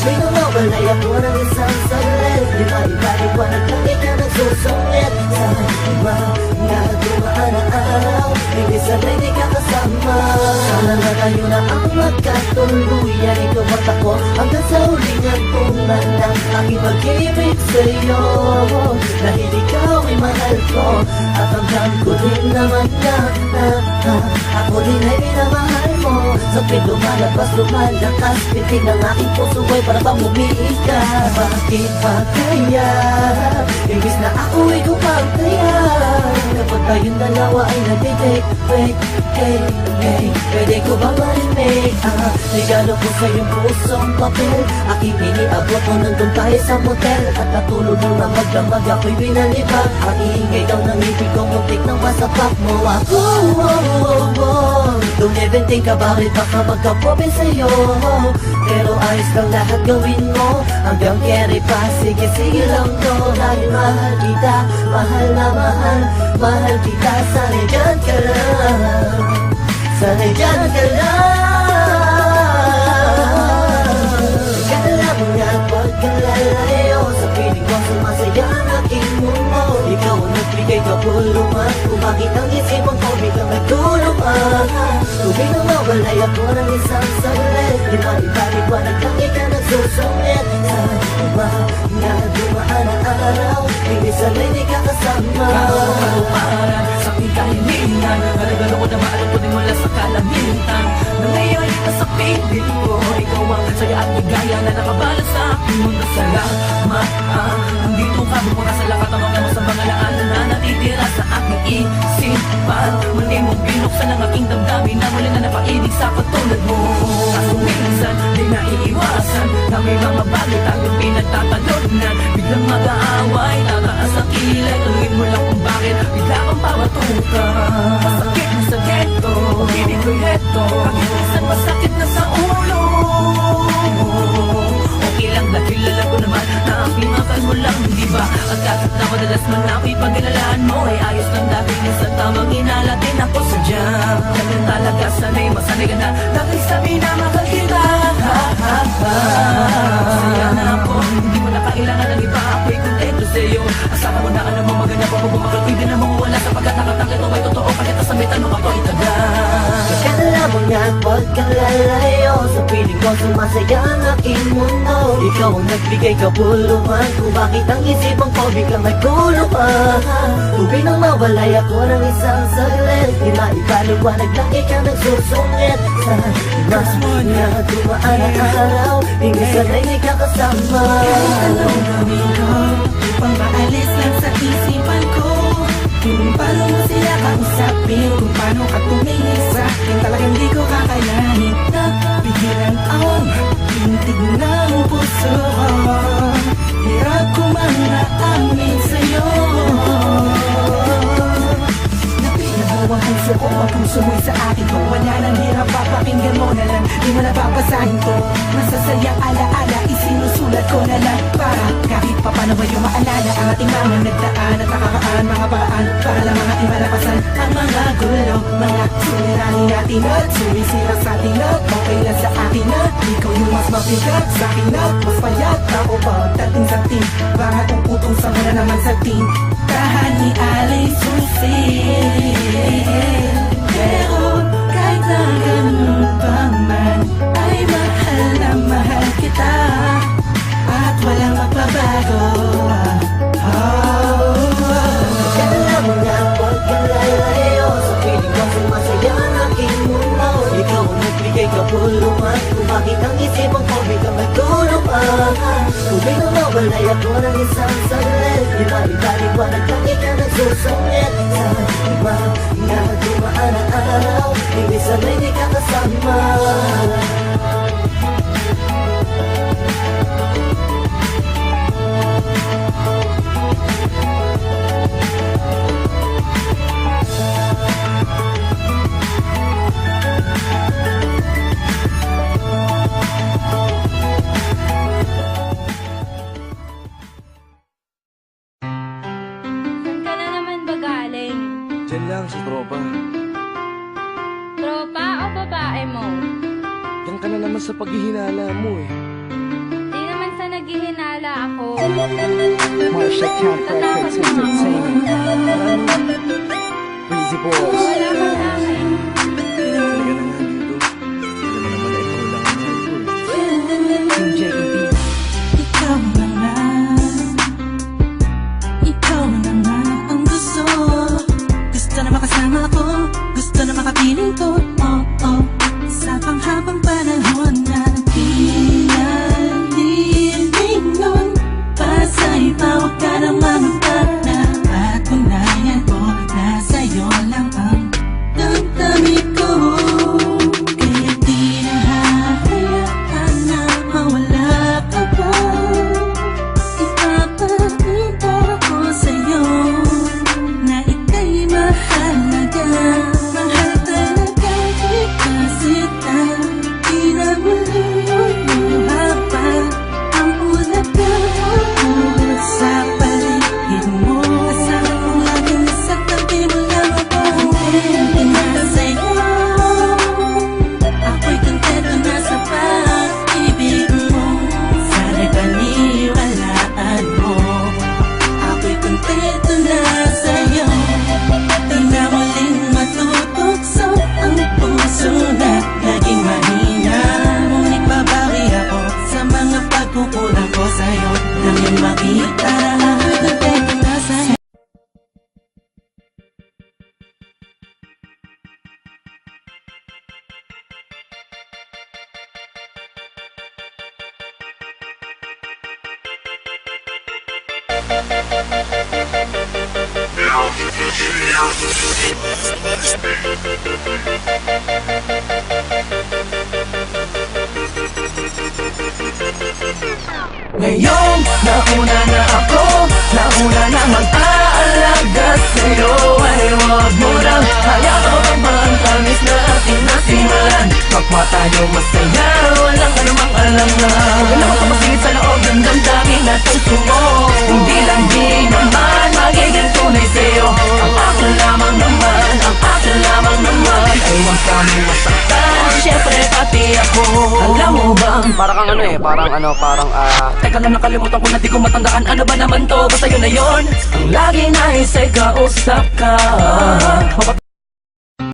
Tubig na mawalay ako ng isang saglit. Di maipaliwanag lang ikaw nagsusungit. Sa mga dumaan na araw, hindi sanay di ka kasama. Sana na tayo na ang magkatuluyan. Ikaw at ako hanggang sa huling hagpunan ng aking pag-ibig sa'yo. Dahil ikaw ay mahal ko at hanggang ko din naman na ako din ay minamahal mo. Sa lumalabas, pitig ng aking puso ay para bang umiika. Bakit ba kaya imbis na ako ay gumagaya? Kapag tayong dalawa ay nagtitake, wait, hey, pwede ko ba marinig? Regalo ko sa iyong pusong papel, aking iniabot mo nandun tayo sa motel. At natulog nang namagdamag ako'y binalibag. Ang iingay daw ng ibig ko, muntik nang masapak mo ako. Don't even think about it, baka magkapobe sa'yo. Pero ayos lang lahat gawin mo, hanggang carry pa, sige lang to. Dahil mahal kita, mahal na mahal kita. Sana'y dyan ka lang, sana'y dyan ka lang. Kala mo nga pagkalalayo, sa piling ko sumasaya ang aking mundo. Ikaw ang nagbigay kapulungan, kung bakit ang isipan ko biglang nagtulungan. Tubig na mawalay ako ng isang saglit. Di maipaliwanag lang ikaw nagsusungit. Sa mga dumaan na araw, hindi sanay di ka kasama. Kaluparan sa aking kahilingan, nalagalo ko na maalot ko din mula sa kalangitan. Na ngayon ito sa piling ko, ikaw ang saya at ligaya na nakabalot sa aking mundo. Salamat, nandito ka, bumura sa lakat ang mga sa mga laanan na natitira sa aking isipan. Muli mong binuksan ang aking damdamin na muli na napaibig sa katulad mo. Kaso minsan, di naiiwasan na may mga bagay tayong pinagtatalunan. Biglang mag-aaway, tataas ang kilay, aluin mo lang kung bakit bigla kang pawatuka. Masakit na sa ghetto, hindi ko'y heto, kahit minsan masakit na sa ulo. Okay lang dahil alam ko naman na ang klimakan mo lang, di ba? At kahit na madalas man ako'y pag-inalaan mo, ay ayos lang dahil minsan tamang inalatin ako sa jam. Ganyan talaga, sanay masanay ka na dahil sabi na mahal kita. Masaya na ako, hindi mo na kailangan ng iba, ako'y kontento sa'yo. Asahan mo na alam mo maganda pa mabumakal, pwede na mawawala sapagkat nakatangkit mo may totoo. Kahit sa may tanong ako itagal. Kala mo nga pagkalalayo, sa piling ko sumasaya ang aking mundo. Ikaw ang nagbigay kabuluhan, kung bakit ang isipan ko biglang nagtulungan. Tubig nang mawalay ako ng isang saglit. Di maipaliwanag lang ikaw nagsusungit. Sa mga dumaan ang araw, hindi sanay di ka kasama. Kahit anong gawin ko, upang maalis lang sa isipan ko, kung paano mo sila kausapin, kung paano ka tumingin sa akin, talagang di ko kakayanin. Napigilan ang tintig ng puso ko, hirap ko man naamin sa'yo. Napigilan ang puso ko, ang puso mo'y sa akin ko. Wala nang hirap, papakinggan mo na lang, di mo na babasahin ko. Masasayang alaala, isinusulat ko na lang, para kahit pa paano ba yung maalala ang ating mga nagdaan at nakakaan mga paraan para lang mga imalapasan ang mga gulo, mga suliranin natin at sumisira sa atin at okay lang sa atin at ikaw yung mas mabigat sa akin at mas payat ako pagdating sa team, bakit ang putong sa muna naman sa team tahan ni Alay Susi. Pero kahit na ganun pa man ay mahal na mahal kita at walang magbabago. Kala mo nga pagkalalayo, sa piling ko sumasaya ang aking mundo. Ikaw ang nagbigay kabuluhan, kung bakit ang isipan ko biglang nagtulungan. Tubig na mawalay ako ng isang saglit. Di maipaliwanag lang ikaw nagsusungit. Sa mga dumaan na araw, hindi sanay di ka kasama. Diyan lang sa tropa. Tropa o babae mo? Diyan ka na naman sa paghihinala mo eh. Di nanghihinala ako. Marsha Count Records Entertainment. Breezy Boys. Wala ka sa akin. Team JED. Ikaw na nga, ikaw na nga ang gusto. Gusto na makasama ko, gusto na makapiling ko. Oh, oh, sa panghabang panahon na pinalilingon. Pasa'y pawag ka ng mamita na patunayan ko na sa'yo lang ang damdamin ko. Kaya di na hahayaan na mawala ka pa. Ipapakita ko sa'yo na ika'y mahalaga. Mahal talaga kita sita. Di na muli lumuha pa ang ulaga sa paligid mo. Kasama ko laging sa tabi mo lang ako. Kontento na sa'yo, ako'y kontento na sa pag-ibig mo. Sana'y paniwalaan mo, ako'y kontento na sa'yo. Di na muling matutokso ang puso na naging mahina. Ngunit babawi ako sa mga pagkukulang ko sa'yo. Nang iyong makita, ako'y kontento na sa'yo. Ngayong nauna na ako, nauna na mag-aalaga sa'yo. Ay huwag mo lang hayaan ang tamis na ating nasimulan. Kapwa tayo masaya, walang anumang alam na wala makapasingit sa loob ng damdamin at puso mo. Hindi lang di naman magiging tunay sa'yo. Ang akin lamang naman, ang akin lamang naman ay huwag kami masaktan, syempre pati ako. Alam mo bang Parang parang teka lang, nakalimutan ko na di ko matandaan. Ano ba naman to? Basta yun na yun. Ang lagi na isa'y kausap ka.